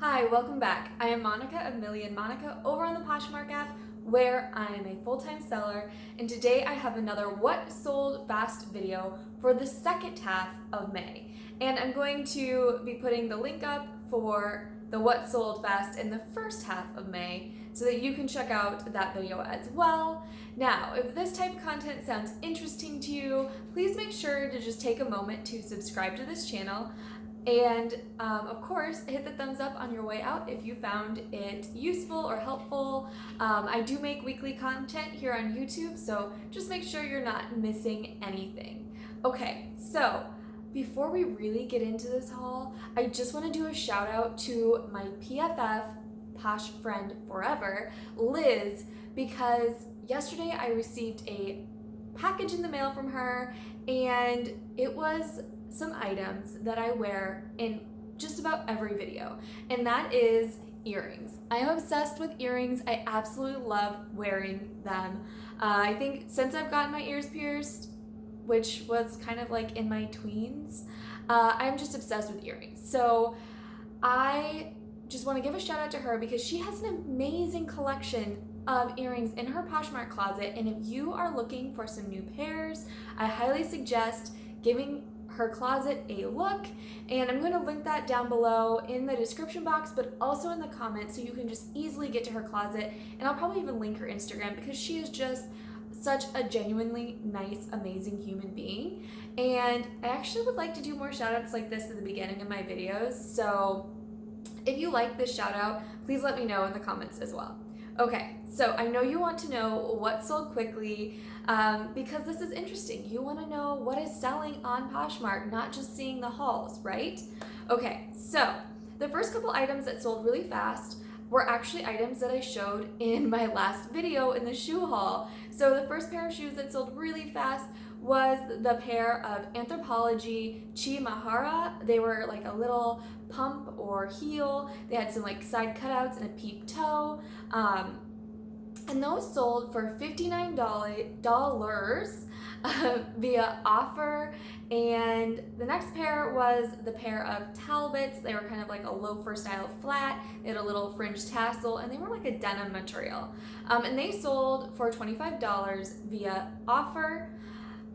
Hi, welcome back. I am Monica of Million Monica over on the Poshmark app where I am a full-time seller, and today I have another What Sold Fast video for the second half of May. And I'm going to be putting the link up for the What Sold Fast in the first half of May so that you can check out that video as well. Now, if this type of content sounds interesting to you, please make sure to just take a moment to subscribe to this channel. And of course, hit the thumbs up on your way out if you found it useful or helpful. I do make weekly content here on YouTube, so just make sure you're not missing anything. Okay, so before we really get into this haul, I just want to do a shout out to my PFF, Posh Friend Forever, Liz, because yesterday I received a package in the mail from her, and it was some items that I wear in just about every video, and that is earrings. I am obsessed with earrings. I absolutely love wearing them. I think since I've gotten my ears pierced, which was kind of like in my tweens, I'm just obsessed with earrings. So I just want to give a shout out to her because she has an amazing collection of earrings in her Poshmark closet, and if you are looking for some new pairs, I highly suggest giving her closet a look, and I'm going to link that down below in the description box, but also in the comments, so you can just easily get to her closet. And I'll probably even link her Instagram because she is just such a genuinely nice, amazing human being. And I actually would like to do more shout outs like this at the beginning of my videos, so if you like this shout out, please let me know in the comments as well. Okay, so I know you want to know what sold quickly, because this is interesting. You want to know what is selling on Poshmark, not just seeing the hauls, right? Okay, so the first couple items that sold really fast were actually items that I showed in my last video in the shoe haul. So the first pair of shoes that sold really fast was the pair of Anthropologie Chimahara. They were like a little pump or heel. They had some like side cutouts and a peep toe. And those sold for $59 via offer. And the next pair was the pair of Talbots. They were kind of like a loafer style flat. They had a little fringe tassel, and they were like a denim material. And they sold for $25 via offer.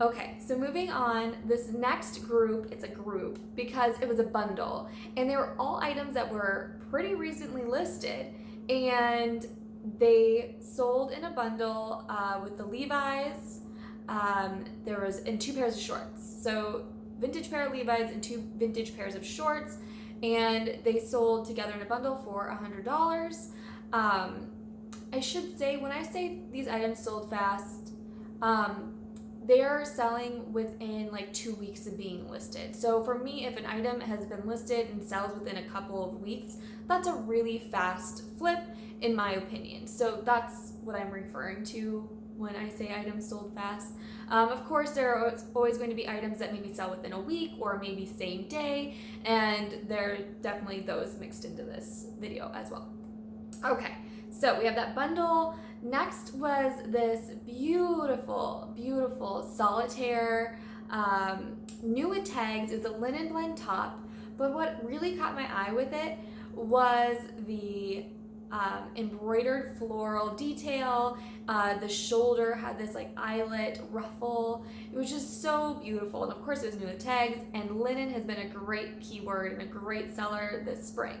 Okay, so moving on, this next group, it's a group because it was a bundle, and they were all items that were pretty recently listed, and they sold in a bundle with the Levi's. There was in two pairs of shorts, so vintage pair of Levi's and two vintage pairs of shorts, and they sold together in a bundle for $100. I should say, when I say these items sold fast, they're selling within like 2 weeks of being listed. So for me, if an item has been listed and sells within a couple of weeks, that's a really fast flip in my opinion. So that's what I'm referring to when I say items sold fast. Of course, there are always going to be items that maybe sell within a week or maybe same day, and there are definitely those mixed into this video as well. Okay, so we have that bundle. Next was this beautiful, beautiful solitaire, new with tags. It's a linen blend top, but what really caught my eye with it was the embroidered floral detail. The shoulder had this like eyelet ruffle. It was just so beautiful, and of course it was new with tags, and linen has been a great keyword and a great seller this spring.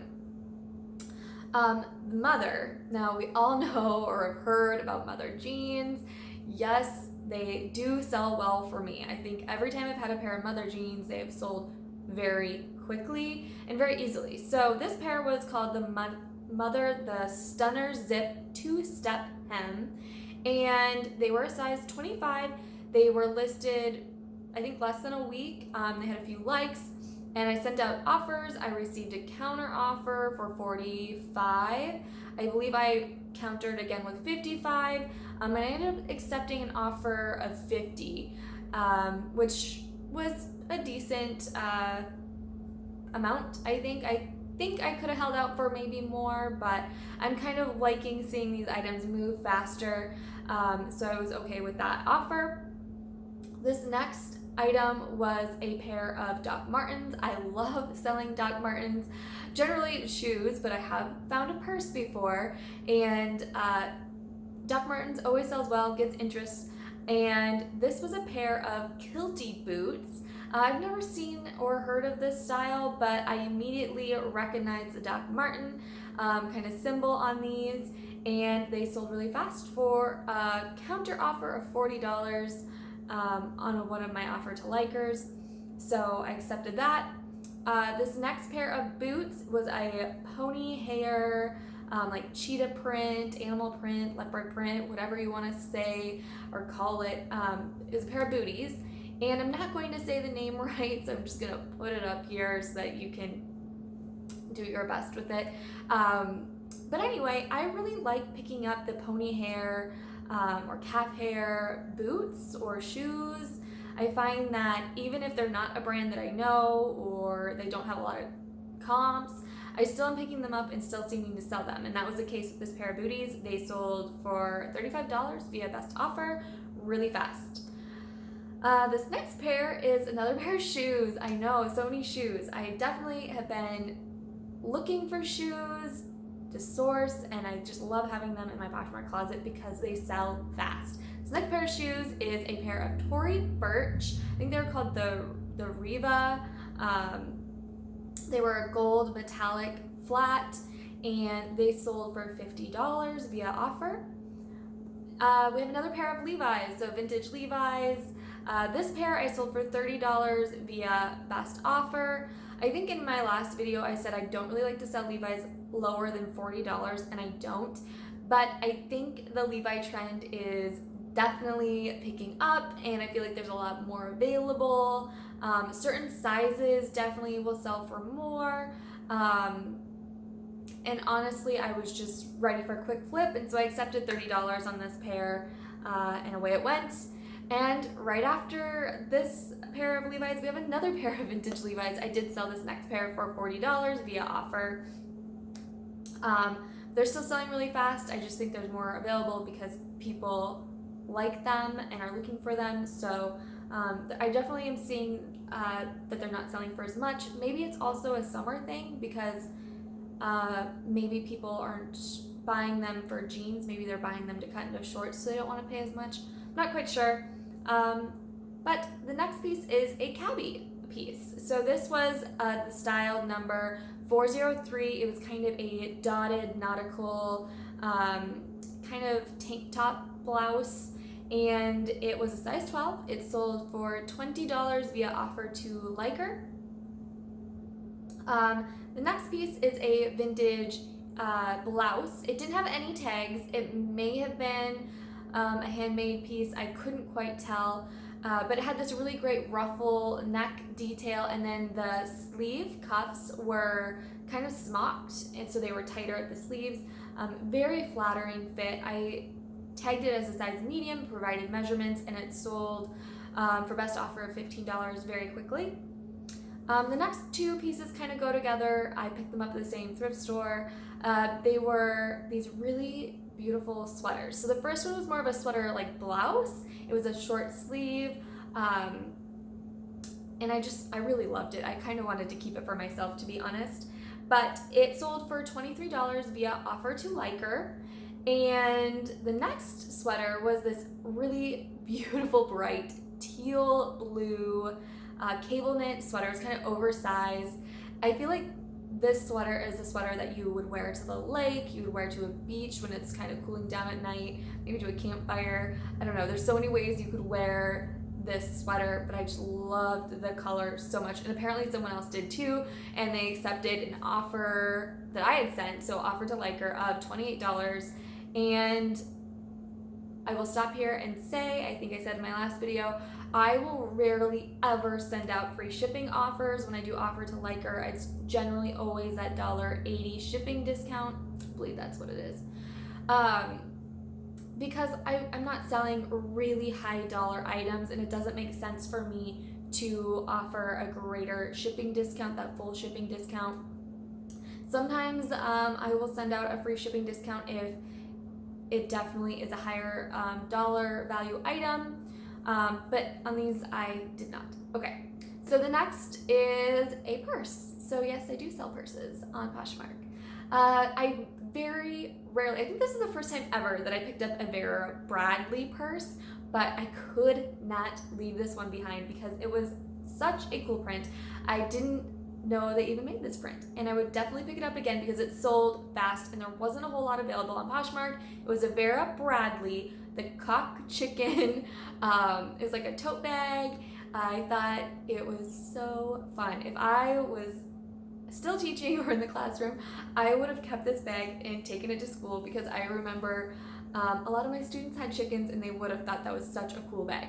Mother. Now we all know or have heard about Mother jeans. Yes, they do sell well for me. I think every time I've had a pair of Mother jeans, they have sold very quickly and very easily. So this pair was called the Mother the Stunner Zip 2-Step Hem, and they were a size 25. They were listed, I think, less than a week. They had a few likes, and I sent out offers. I received a counter offer for $45. I believe I countered again with $55, and I ended up accepting an offer of $50, which was a decent amount. I think I could have held out for maybe more, but I'm kind of liking seeing these items move faster, so I was okay with that offer. This next item was a pair of Doc Martens. I love selling Doc Martens, generally shoes, but I have found a purse before, and Doc Martens always sells well, gets interest, and this was a pair of kilty boots. I've never seen or heard of this style, but I immediately recognized the Doc Marten kind of symbol on these, and they sold really fast for a counter offer of $40 on one of my offer to likers. So I accepted that. This next pair of boots was a pony hair, like cheetah print, animal print, leopard print, whatever you want to say or call it. It was a pair of booties. And I'm not going to say the name right, so I'm just going to put it up here so that you can do your best with it. But anyway, I really like picking up the pony hair or calf hair boots or shoes. I find that even if they're not a brand that I know or they don't have a lot of comps, I still am picking them up and still seeming to sell them. And that was the case with this pair of booties. They sold for $35 via best offer really fast. This next pair is another pair of shoes. I know, so many shoes. I definitely have been looking for shoes to source, and I just love having them in my Poshmark closet because they sell fast. This next pair of shoes is a pair of Tory Burch. I think they're called the Riva. They were a gold metallic flat, and they sold for $50 via offer. We have another pair of Levi's, so vintage Levi's. This pair I sold for $30 via best offer. I think in my last video I said I don't really like to sell Levi's lower than $40, and I don't. But I think the Levi trend is definitely picking up, and I feel like there's a lot more available. Certain sizes definitely will sell for more. And honestly, I was just ready for a quick flip, and so I accepted $30 on this pair, and away it went. And right after this pair of Levi's, we have another pair of vintage Levi's. I did sell this next pair for $40 via offer. They're still selling really fast. I just think there's more available because people like them and are looking for them. So I definitely am seeing that they're not selling for as much. Maybe it's also a summer thing because maybe people aren't buying them for jeans. Maybe they're buying them to cut into shorts, so they don't want to pay as much. I'm not quite sure. But the next piece is a cabbie piece. So this was the style number 403. It was kind of a dotted nautical kind of tank top blouse, and it was a size 12. It sold for $20 via offer to liker. The next piece is a vintage blouse. It didn't have any tags. It may have been a handmade piece. I couldn't quite tell, but it had this really great ruffle neck detail, and then the sleeve cuffs were kind of smocked, and so they were tighter at the sleeves. Very flattering fit. I tagged it as a size medium, provided measurements, and it sold for best offer of $15 very quickly. The next two pieces kind of go together. I picked them up at the same thrift store. They were these really beautiful sweaters. So the first one was more of a sweater like blouse. It was a short sleeve, and I really loved it. I kind of wanted to keep it for myself, to be honest. But it sold for $23 via offer to liker. And the next sweater was this really beautiful bright teal blue cable knit sweater. It's kind of oversized. I feel like this sweater is a sweater that you would wear to the lake, you would wear to a beach when it's kind of cooling down at night, maybe to a campfire. I don't know, there's so many ways you could wear this sweater, but I just loved the color so much. And apparently someone else did too, and they accepted an offer that I had sent, so offer to liker of $28. And I will stop here and say, I think I said in my last video, I will rarely ever send out free shipping offers. When I do offer to liker, it's generally always that $1.80 shipping discount. I believe that's what it is. Because I'm not selling really high dollar items, and it doesn't make sense for me to offer a greater shipping discount, that full shipping discount. Sometimes I will send out a free shipping discount if it definitely is a higher dollar value item. but on these I did not. Okay, so the next is a purse. So yes, I do sell purses on Poshmark. I very rarely, I think this is the first time ever that I picked up a Vera Bradley purse, but I could not leave this one behind because it was such a cool print. I didn't know they even made this print, and I would definitely pick it up again because it sold fast and there wasn't a whole lot available on Poshmark. It was a Vera Bradley, the cock chicken. It was like a tote bag. I thought it was so fun. If I was still teaching or in the classroom, I would have kept this bag and taken it to school because I remember a lot of my students had chickens and they would have thought that was such a cool bag.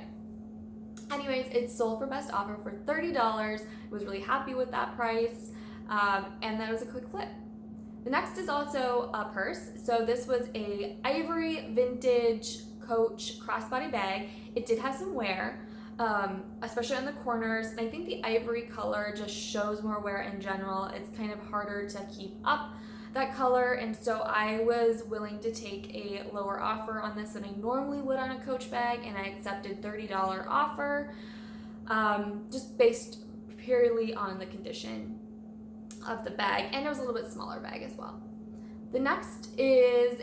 Anyways, it sold for best offer for $30. I was really happy with that price, and that was a quick flip. The next is also a purse. So this was a ivory vintage Coach crossbody bag. It did have some wear, especially on the corners, and I think the ivory color just shows more wear in general. It's kind of harder to keep up that color, and so I was willing to take a lower offer on this than I normally would on a Coach bag, and I accepted $30 offer, just based purely on the condition of the bag, and it was a little bit smaller bag as well. The next is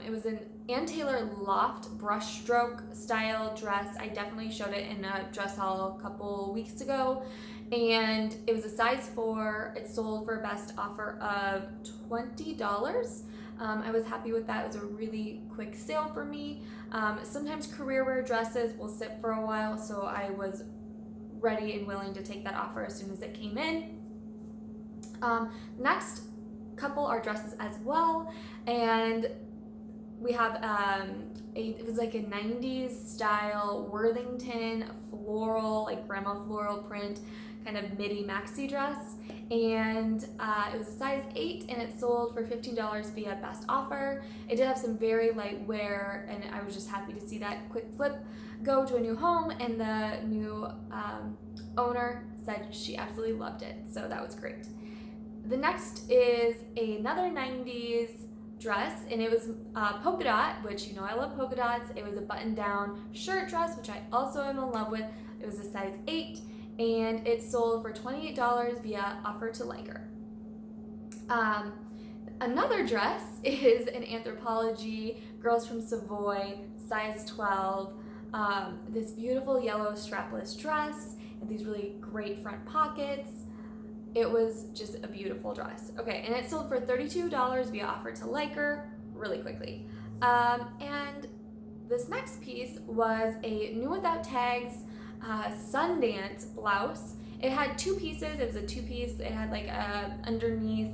it was an Ann Taylor Loft brushstroke style dress. I definitely showed it in a dress haul a couple weeks ago, and it was a size 4. It sold for a best offer of $20. I was happy with that. It was a really quick sale for me. Sometimes career wear dresses will sit for a while, so I was ready and willing to take that offer as soon as it came in. Next couple are dresses as well, and we have it was like a 90s style Worthington floral, like grandma floral print, kind of midi maxi dress, and it was a size 8 and it sold for $15 via best offer. It did have some very light wear, and I was just happy to see that quick flip go to a new home, and the new owner said she absolutely loved it, so that was great. The next is another 90s dress, and it was polka dot, which you know I love polka dots. It was a button-down shirt dress, which I also am in love with. It was a size 8, and it sold for $28 via offer to Liker. Another dress is an Anthropologie Girls from Savoy, size 12. This beautiful yellow strapless dress and these really great front pockets. It was just a beautiful dress. Okay, and it sold for $32 via offer to Liker really quickly. And this next piece was a new without tags Sundance blouse. It had 2 pieces. It was a 2-piece. It had like a underneath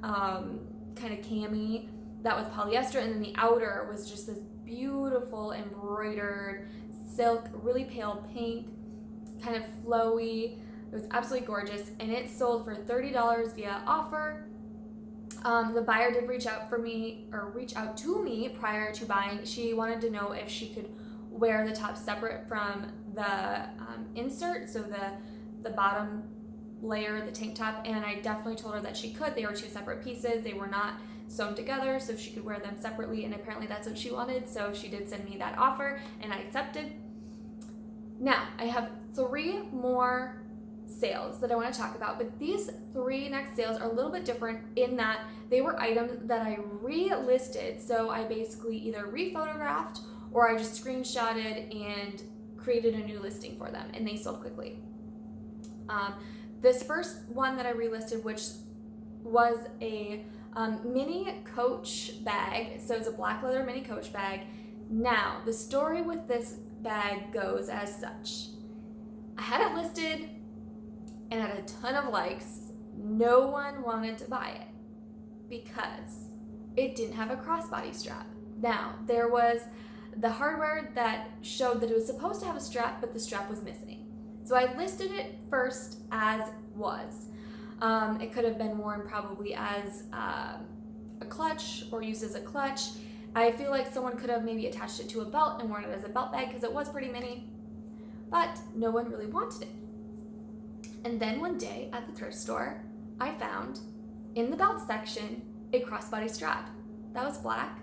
kind of cami that was polyester, and then the outer was just this beautiful embroidered silk, really pale pink, kind of flowy. It was absolutely gorgeous, and it sold for $30 via offer. The buyer did reach out to me prior to buying. She wanted to know if she could wear the top separate from the insert, so the bottom layer, the tank top, and I definitely told her that she could. They were 2 separate pieces. They were not sewn together, so she could wear them separately, and apparently that's what she wanted, so she did send me that offer, and I accepted. Now, I have 3 more sales that I want to talk about, but these 3 next sales are a little bit different in that they were items that I relisted. So I basically either rephotographed or I just screenshotted and created a new listing for them, and they sold quickly. This first one that I relisted, which was a mini Coach bag, so it's a black leather mini Coach bag. Now, the story with this bag goes as such. I had it listed and had a ton of likes. No one wanted to buy it because it didn't have a crossbody strap. Now, there was the hardware that showed that it was supposed to have a strap, but the strap was missing. So I listed it first as was. It could have been worn probably as a clutch or used as a clutch. I feel like someone could have maybe attached it to a belt and worn it as a belt bag because it was pretty mini, but no one really wanted it. And then one day at the thrift store, I found in the belt section a crossbody strap that was black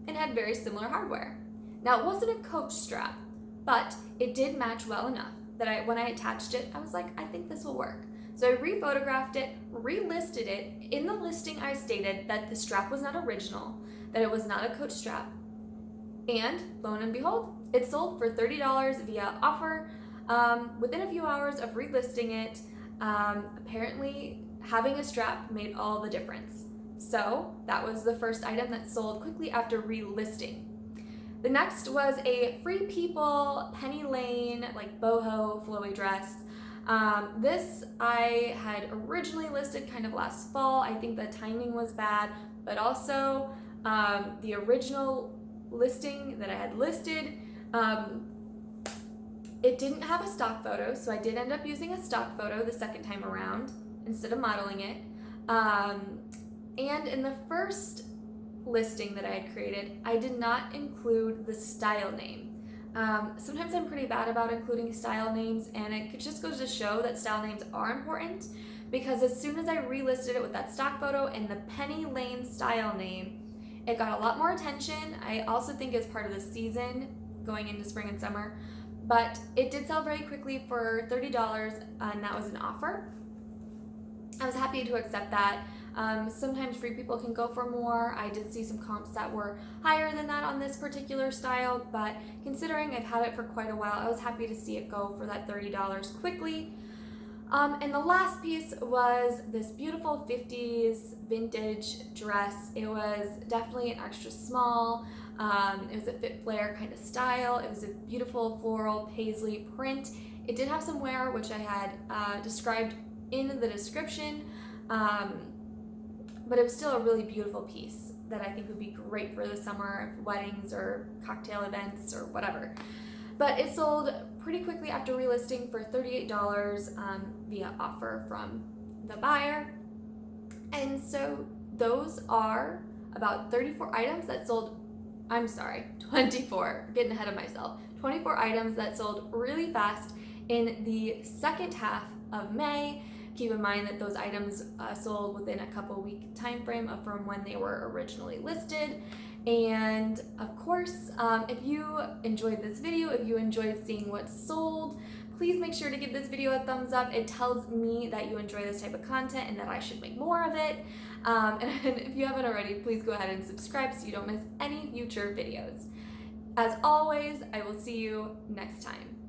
and had very similar hardware. Now, it wasn't a Coach strap, but it did match well enough that when I attached it, I was like, I think this will work. So I rephotographed it, relisted it. In the listing, I stated that the strap was not original, that it was not a coach strap, and lo and behold, it sold for $30 via offer. Within a few hours of relisting it, apparently having a strap made all the difference. So that was the first item that sold quickly after relisting. The next was a Free People Penny Lane, like boho flowy dress. This I had originally listed kind of last fall. I think the timing was bad, but also the original listing that I had listed, it didn't have a stock photo, so I did end up using a stock photo the second time around instead of modeling it. And in the first listing that I had created, I did not include the style name. Sometimes I'm pretty bad about including style names, and it just goes to show that style names are important, because as soon as I relisted it with that stock photo and the Penny Lane style name, it got a lot more attention. I also think it's part of the season going into spring and summer, but it did sell very quickly for $30, and that was an offer. I was happy to accept that. Sometimes Free People can go for more. I did see some comps that were higher than that on this particular style, but considering I've had it for quite a while, I was happy to see it go for that $30 quickly. And the last piece was this beautiful 50s vintage dress. It was definitely an extra small. It was a fit flare kind of style. It was a beautiful floral paisley print. It did have some wear, which I had described in the description, but it was still a really beautiful piece that I think would be great for the summer weddings or cocktail events or whatever. But it sold pretty quickly after relisting for $38 via offer from the buyer. And so those are about 34 items that sold, 24, getting ahead of myself. 24 items that sold really fast in the second half of May. Keep in mind that those items sold within a couple week time frame from when they were originally listed. And of course, if you enjoyed this video, if you enjoyed seeing what's sold, please make sure to give this video a thumbs up. It tells me that you enjoy this type of content and that I should make more of it. And if you haven't already, please go ahead and subscribe so you don't miss any future videos. As always, I will see you next time.